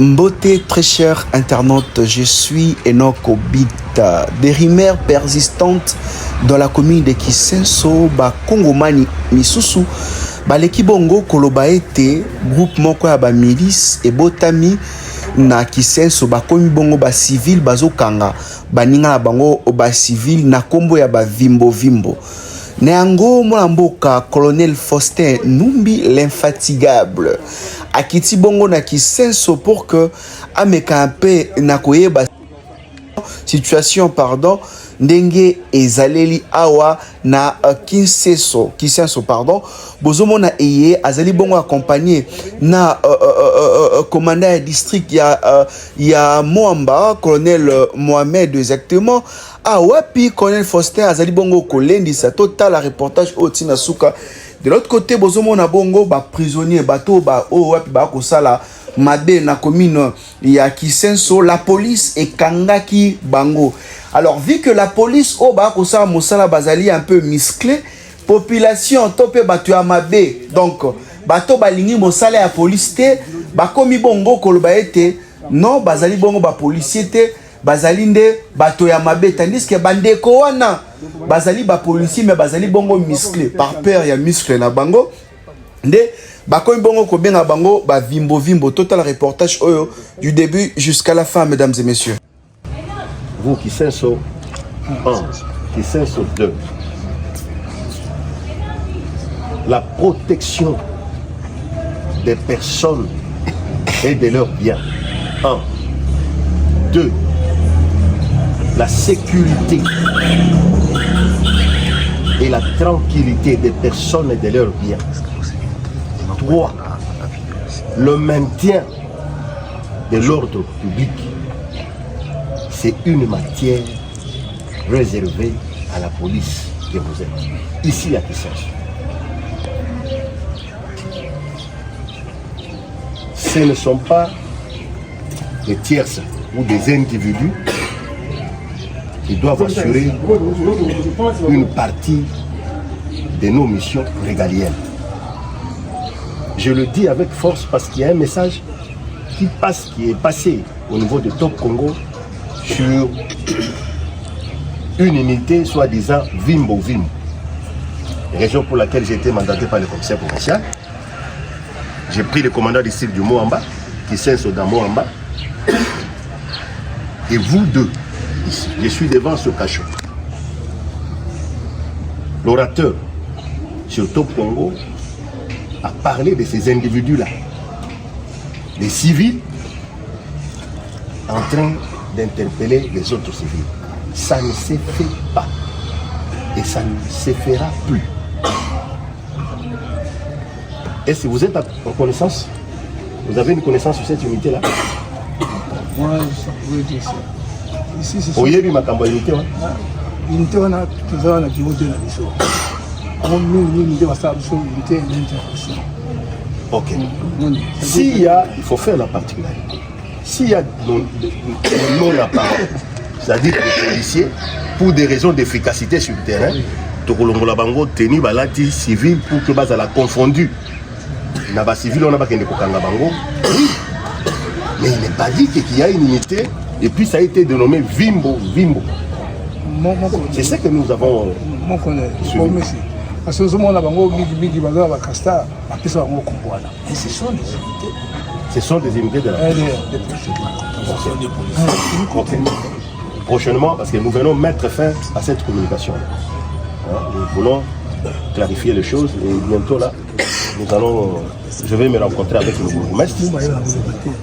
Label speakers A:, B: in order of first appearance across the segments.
A: Mbote, très cher internaute, je suis Enoch Obita. Des rumeurs persistantes dans la commune de Kisenso, Kongomani, Misusu, Baleki Bongo, Kolobaete, groupe moko ya ba milice et Botami na Kisenso, Komi Bongo, civil, Bazokanga, Baninga na Bango, civil, na Kombo ya Vimbo Vimbo. Neango Molamboka, colonel Faustin Numbi l'infatigable. Akiti Bongo na Kisenso pour que Amekampe na koyeba situation ndenge ezaleli awa na Kisenso pardon bozomo na eye azali bongo accompagné na commandant ya district ya Moamba colonel Mohamed exactement wapi colonel Faustin azali bongo kolendisa total reportage otina suka. De l'autre côté, bozomo na bongo ba prisonnier bato ba wapi ba kosala mabe na commune ya Kisenso, la police et kangaki bango. Alors vu que la police ba kosala mosala bazali un peu musclé, population topé bato ya mabe. Donc bato balingi mosala ya police te, bakomi bongo koloba ete non bazali bongo ba policier te, bazali nde bato ya mabe, tandis que bandeko wana bazali ba policier mais bazali bongo musclé par peur ya muscle na bango nde bakomi bongo ko benga bango ba vimbo vimbo. Total reportage oyo du début jusqu'à la fin, mesdames et messieurs.
B: Vous Kisenso 1, Kisenso 2, la protection des personnes et de leurs biens. 1, 2, la sécurité et la tranquillité des personnes et de leurs biens. 3, le maintien de l'ordre public. C'est une matière réservée à la police que vous êtes, ici à Kisenso. Ce ne sont pas des tierces ou des individus qui doivent assurer une partie de nos missions régaliennes. Je le dis avec force parce qu'il y a un message qui est passé au niveau de Top Congo sur une unité soi-disant Vimbo Vimbo, région pour laquelle j'ai été mandaté par le commissaire provincial. J'ai pris le commandant du district du Moamba, qui s'installe dans Moamba, et vous deux, ici, je suis devant ce cachot. L'orateur sur Top Congo a parlé de ces individus-là, des civils en train d'interpeller les autres civils. Ça ne se fait pas et ça ne se fera plus. Et si vous êtes en connaissance, vous avez une connaissance sur cette unité-là?
C: Moi, je veux dire ça. Ici, c'est ça.
B: Vous avez vu ma campagne unité?
C: Unité, on a toujours un unité dans les choses. Unité, on a unité d'intervention.
B: Ok. S'il y a, il faut faire la particularité. S'il y a non la parole, c'est-à-dire les policiers, pour des raisons d'efficacité sur le terrain, Tokolongola Bango tenu balati civil pour que base à la confondu. Naba civil on a pas qu'un kokanga Bango. Mais il n'est pas dit qu'il y a une unité et puis ça a été dénommé Vimbo Vimbo. C'est ça que nous avons.
C: Mon collègue, parce que ce moment là, Bango Bigi Baza Bakasta, a pu savoir comprendre. Et ce sont des unités.
B: Ce sont des unités de la police. Prochainement, parce que nous venons mettre fin à cette communication. Nous voulons clarifier les choses et bientôt là, je vais me rencontrer avec le bourgmestre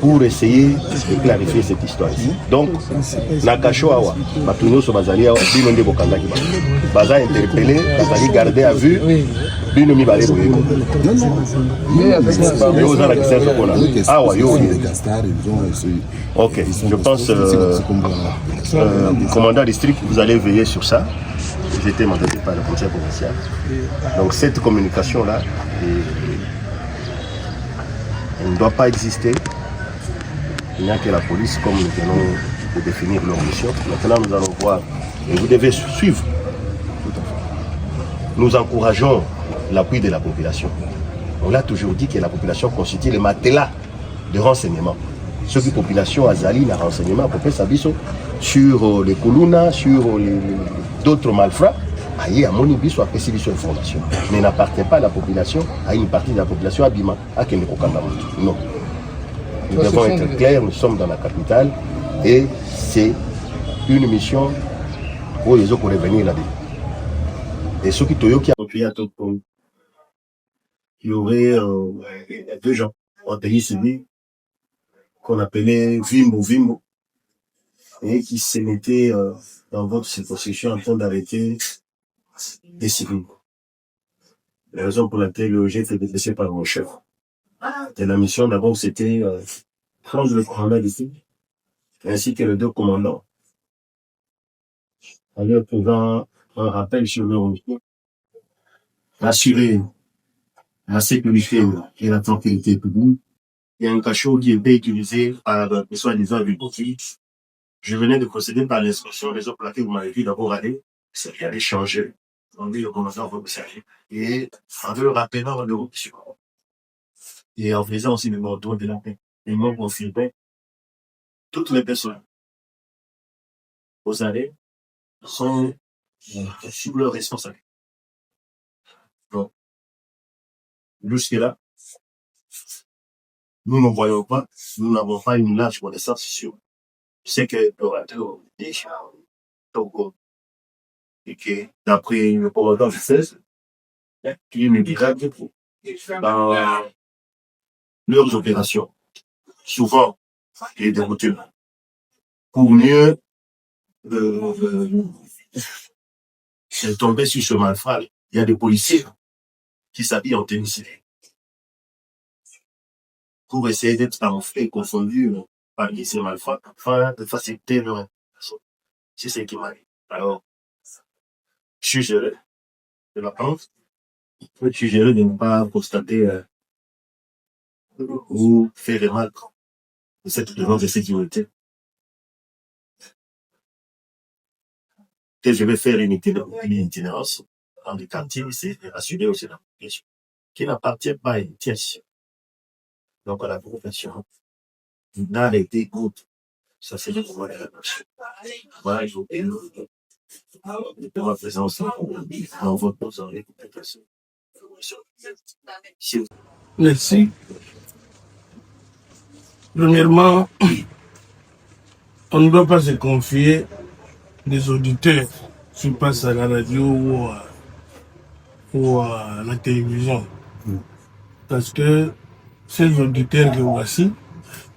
B: pour essayer de clarifier cette histoire ici. Donc, Nakacho Awa, Matuno Sobazali Awa, Binondi Bokandaki, Baza interpellé, Bazali gardé à vue, Binomi Balé Boyeko. Ok, je pense, commandant district, vous allez veiller sur ça. J'étais mandaté par le conseil provincial. Donc cette communication-là, elle ne doit pas exister. Il n'y a que la police, comme nous venons de définir leur mission. Maintenant, nous allons voir, et vous devez suivre. Nous encourageons l'appui de la population. On l'a toujours dit que la population constitue le matelas de renseignement. Ceux qui population Azali, la renseignement, pour faire sa biso sur les Kuluna, sur d'autres malfrats. Aïe, à mon avis, soit apprécié sur information. Mais n'appartient pas à la population, à une partie de la population Abima, à Kenekokanda. Non. Nous devons être clairs, nous sommes dans la capitale et c'est une mission pour les autres pour revenir là-dedans. Et ceux qui Toyoki il y aurait deux gens en pays civil qu'on appelait Vimbo et qui se mettaient dans votre circonscription en train d'arrêter des civils. La raison pour laquelle le j'ai été détesté par mon chef. Et la mission d'abord c'était prendre le commandant ici ainsi que les deux commandants. En leur faisant un rappel sur leur mission, assurer la sécurité et la tranquillité publique. Il y a un cachot qui était utilisé par les soi-disant agricultrices. Je venais de procéder par l'instruction, raison pour laquelle vous m'avez dit d'abord aller, c'est qu'il allait changer. On dit le commandant va observer. Et en le rappelant le mission. Et en faisant aussi le mordon de la paix. Les membres confirmaient toutes les personnes aux arrêts sont sous leur responsabilité. Donc, jusque-là, nous ne voyons pas, nous n'avons pas une large connaissance sur ce que l'orateur dit Togo. Et que, d'après le commandant du 16, il me dira que dans leurs opérations, souvent, il est dérouté pour mieux tomber sur ce malfrat. Il y a des policiers qui s'habillent en tenue civile pour essayer d'être camouflés et confondus par ces malfrats afin de faciliter leur interprétation. C'est ce qui m'arrive. Alors, je suis géré de la pente. Je suis géré de ne pas constater ou faire remarque de cette demande de sécurité. Que je vais faire une itinérance dans les quartiers, c'est assurer aussi la population qui n'appartient pas à une tierce. Donc, à la profession, d'arrêter compte. Ça, c'est le moment de la nation. Voilà, il faut que ma présence en votre dans les communications.
D: Merci. Premièrement, on ne doit pas se confier des auditeurs qui passent à la radio ou à la télévision. Parce que ces auditeurs que voici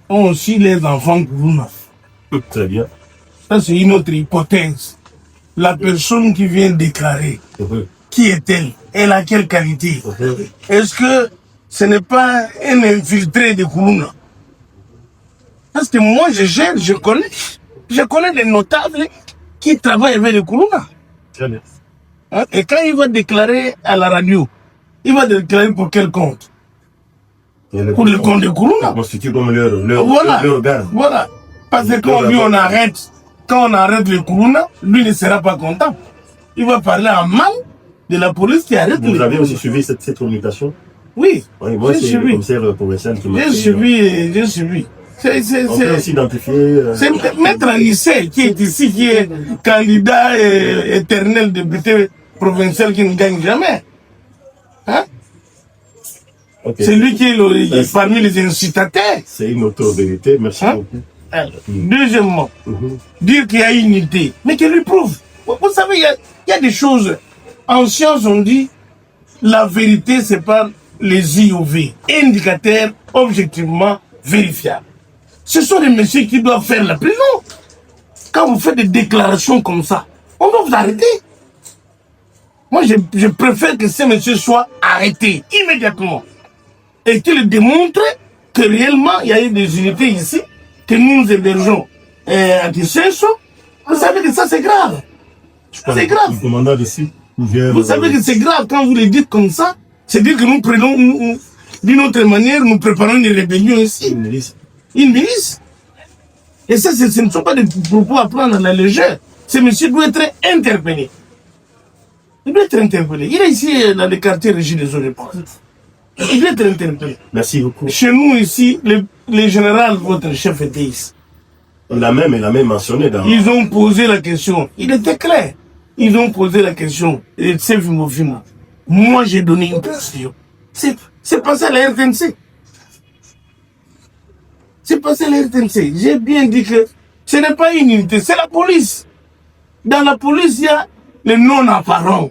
D: ont aussi les enfants Kuluna.
B: Très bien.
D: Ça, c'est une autre hypothèse. La personne qui vient déclarer, qui est-elle? Elle a quelle qualité? Est-ce que ce n'est pas un infiltré de Kuluna? Parce que moi, je connais des notables qui travaillent avec les Kuluna.
B: Très bien.
D: Hein? Et quand il va déclarer à la radio, il va déclarer pour quel compte? Pour le compte de Kuluna.
B: Constitue comme leur garde.
D: Voilà. Parce que quand lui, quand on arrête le Kuluna, lui ne sera pas content. Il va parler en mal de la police qui arrête le Kuluna.
B: Vous avez aussi suivi cette communication?
D: Oui.
B: Moi, c'est le commissaire provincial qui m'a
D: J'ai suivi.
B: On peut aussi identifier...
D: C'est Maître Anissé qui est ici, qui est candidat éternel député provincial qui ne gagne jamais. Hein? Okay. C'est lui qui est parmi les incitateurs.
B: C'est une auto-vérité, merci beaucoup.
D: Deuxièmement, dire qu'il y a unité, mais qu'il lui prouve. Vous savez, il y a des choses. En science, on dit la vérité, c'est pas les IOV, indicateurs objectivement vérifiables. Ce sont les messieurs qui doivent faire la prison. Quand vous faites des déclarations comme ça, on doit vous arrêter. Moi, je préfère que ces messieurs soient arrêtés immédiatement et qu'ils démontrent que réellement, il y a eu des unités ici, que nous hébergeons à Kinshasa. Vous savez que ça, c'est grave. C'est grave.
B: Le commandant d'ici,
D: vous savez que c'est grave quand vous le dites comme ça. C'est dire que nous prenons, d'une autre manière, nous préparons une rébellion ici. Une milice. Et ça, ce ne sont pas des propos à prendre à la légère. Ce monsieur doit être interpellé. Il doit être interpellé. Il est ici dans le quartier Régis des Eaux. Il doit être interpellé.
B: Merci beaucoup.
D: Chez nous ici, le général, votre chef était ici.
B: Il l'a même mentionné dans...
D: Ils ont posé la question. Il était clair. Ils ont posé la question. Et c'est Vimofimo. Moi, j'ai donné une question. C'est passé à la RTNC. C'est passé à la RTNC. J'ai bien dit que ce n'est pas une unité, c'est la police. Dans la police, il y a les non-apparents.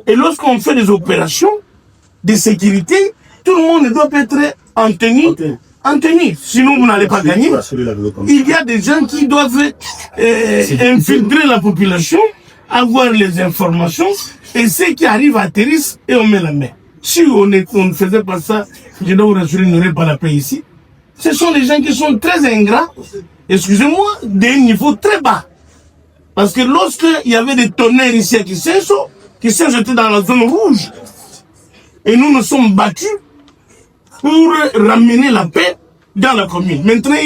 D: Et lorsqu'on fait des opérations de sécurité, tout le monde doit être en tenue. Sinon, vous n'allez pas gagner. Il y a des gens qui doivent infiltrer la population, avoir les informations, et ceux qui arrivent atterrissent et on met la main. Si on ne faisait pas ça, je dois vous rassurer, il n'y aurait pas la paix ici. Ce sont des gens qui sont très ingrats, excusez-moi, d'un niveau très bas. Parce que lorsqu'il y avait des tonnerres ici à Kisenso était dans la zone rouge. Et nous nous sommes battus pour ramener la paix dans la commune. Maintenant,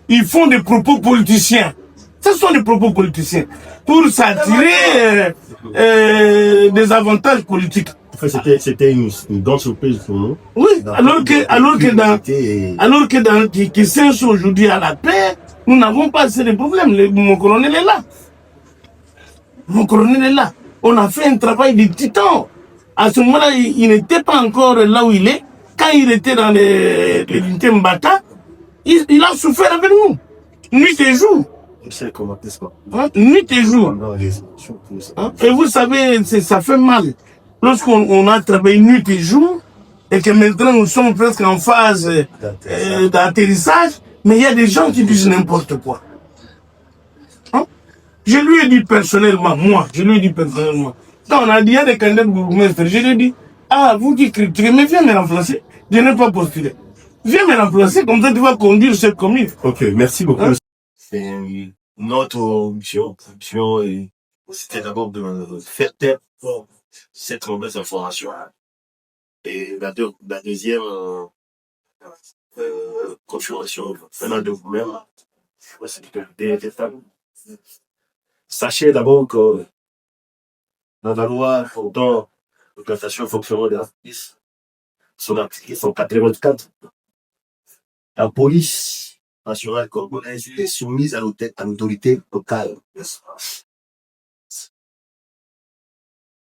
D: ils font des propos politiciens. Ce sont des propos politiciens. Pour s'attirer des avantages politiques.
B: En fait, c'était une grande surprise pour nous.
D: Oui, alors que dans Kisenso aujourd'hui à la paix, nous n'avons pas assez de problèmes. Mon colonel est là. Mon colonel est là. On a fait un travail de titan. À ce moment-là, il n'était pas encore là où il est. Quand il était dans l'unité Mbata, il a souffert avec nous. Nuit et jour. Hein? Nuit et jour. Hein? Et vous savez, ça fait mal. Lorsqu'on a travaillé nuit et jour, et que maintenant nous sommes presque en phase d'atterrissage, mais il y a des gens qui disent n'importe quoi. Hein? Je lui ai dit personnellement, quand on a dit, il y a des candidats de bourgmestre, je lui ai dit, ah, vous qui critiquez, mais viens me remplacer. Je n'ai pas postulé. Viens me remplacer, comme ça tu vas conduire cette commune.
B: Ok, merci beaucoup. Hein?
E: C'est notre mission, c'était d'abord de faire taire cette mauvaise information. Et la deuxième confirmation venant de vous-même, c'est que sachez d'abord que dans la loi portant l'orientation et fonctionnement de la police, son article 184, la police nationale congolaise est soumise à l'autorité locale.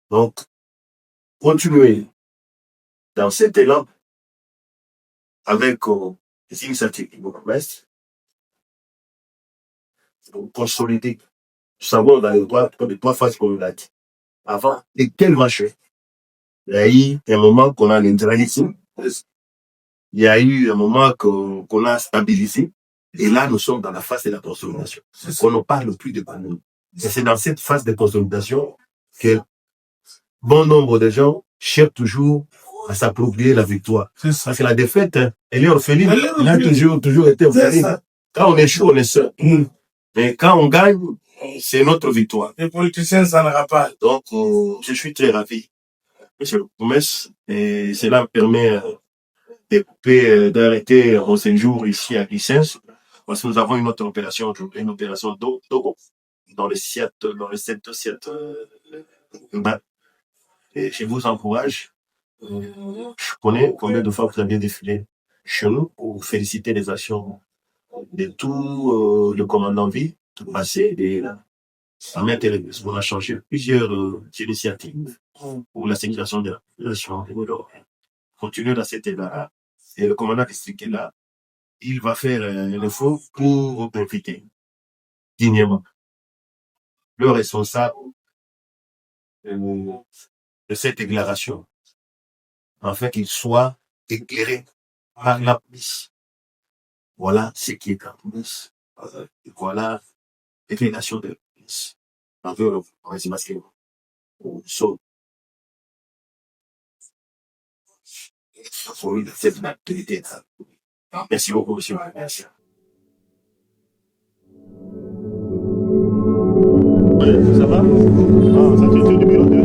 E: Donc, continuez dans cet élan avec les initiatives du bourgmestre pour consolider. Nous savons dans les trois phases qu'on l'a dit. Avant, et quel marché? Il y a eu un moment qu'on a neutralisé. Il y a eu un moment qu'on a stabilisé. Et là, nous sommes dans la phase de la consolidation. On ne parle plus de pandémie. Et c'est dans cette phase de consolidation que bon nombre de gens cherchent toujours à s'approprier la victoire. Parce que la défaite, elle est orpheline. Elle a toujours été orpheline. Quand on échoue, on est seul. Mais quand on gagne, c'est notre victoire.
D: Les politiciens s'en rappellent.
E: Donc, je suis très ravi, monsieur le bourgmestre, et cela me permet d'arrêter mon séjour ici à Kisenso, parce que nous avons une autre opération, une opération Dogo, dans le secteur Siat. Et je vous encourage. Je connais combien de fois vous avez défilé chez nous pour féliciter les actions de tout le commandant vie, tout passé, et à m'intéresser. On a changé plusieurs initiatives pour la sécurisation de la population. Continuez dans cet élan. Et le commandant district est là. Il va faire l'effort pour profiter dignement. Le responsable de cette déclaration, afin qu'il soit éclairé par la police. Voilà ce qui est en police. Voilà l'éclairage de la police. Cette activité. Merci beaucoup, monsieur. Merci. Ça va? Ah, ça c'est le numéro 2.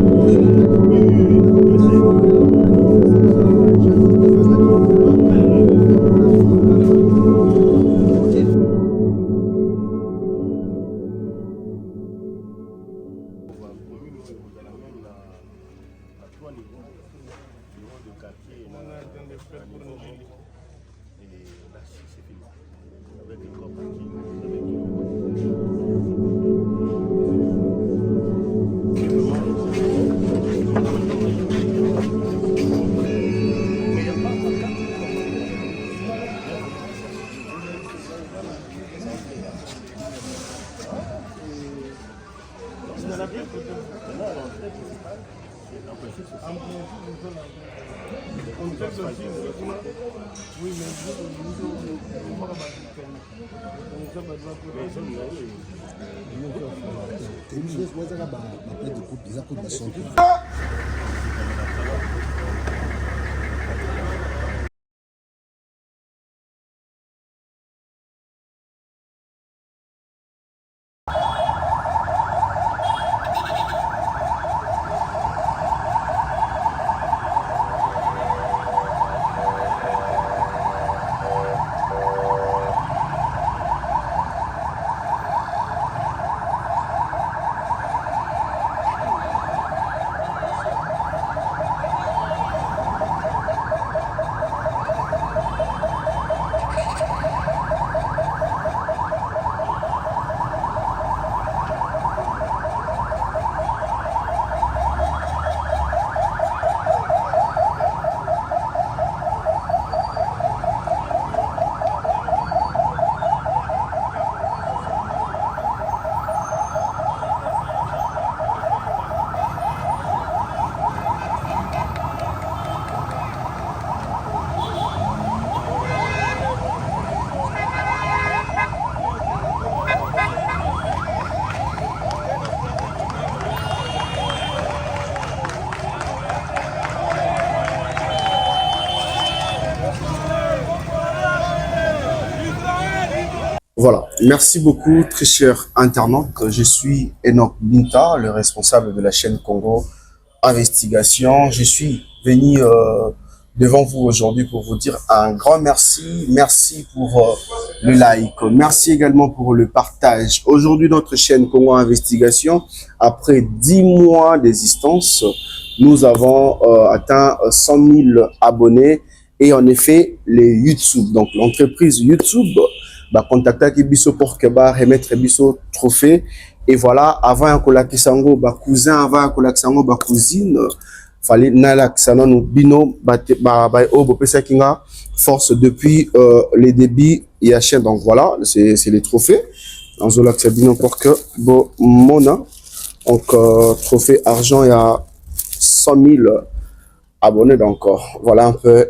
A: Voilà, merci beaucoup très chers internautes. Je suis Enoch Binta, le responsable de la chaîne Congo Investigation. Je suis venu devant vous aujourd'hui pour vous dire un grand merci. Merci pour le like, merci également pour le partage. Aujourd'hui, notre chaîne Congo Investigation, après 10 mois d'existence, nous avons atteint 100 000 abonnés. Et en effet, les YouTube, donc l'entreprise YouTube, contacter Kibiso pour que remettre Biso trophée. Et voilà, avant un kolakisango, cousin, avant un kolakisango, cousine, fallait nalaksana no bino, force depuis les débits et chaîne. Donc voilà, c'est les trophées. Dans Zolaxabino pour que mona, donc trophée argent, il y a 100 000 abonnés. Donc voilà un peu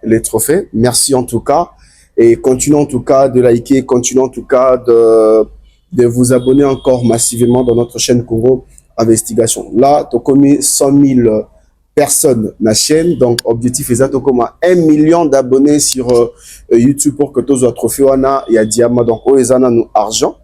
A: les trophées. Merci en tout cas. Et continuez en tout cas de liker, continuez en tout cas de vous abonner encore massivement dans notre chaîne Congo Investigation. Là, tu as commis 100 000 personnes dans la chaîne. Donc, objectif est de comme 1 million d'abonnés sur YouTube pour que tous les trophées, il y a diamant. Donc, ils ont nous argent.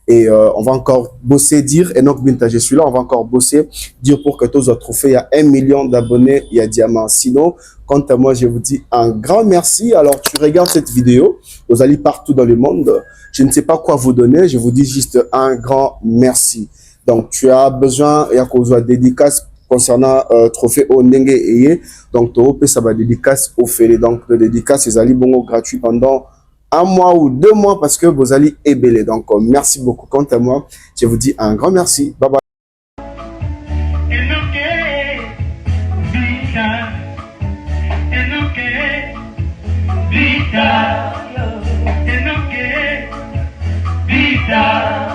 A: Et on va encore bosser, dire, Enoch Binta, je suis là, on va encore bosser, dire pour que tous les trophées, il y a 1 million d'abonnés, il y a diamant. Sinon, quant à moi, je vous dis un grand merci. Alors, tu regardes cette vidéo, vous allez partout dans le monde. Je ne sais pas quoi vous donner, je vous dis juste un grand merci. Donc, tu as besoin, il y a cause de dédicace concernant trophée au Ndenge Eye. Donc, tu as ça va dédicace au Félé. Donc, le dédicace, c'est allé bon gratuit pendant 1 mois ou 2 mois parce que vous allez ébeler. Donc, merci beaucoup. Quant à moi, je vous dis un grand merci. Bye bye.
F: Vita,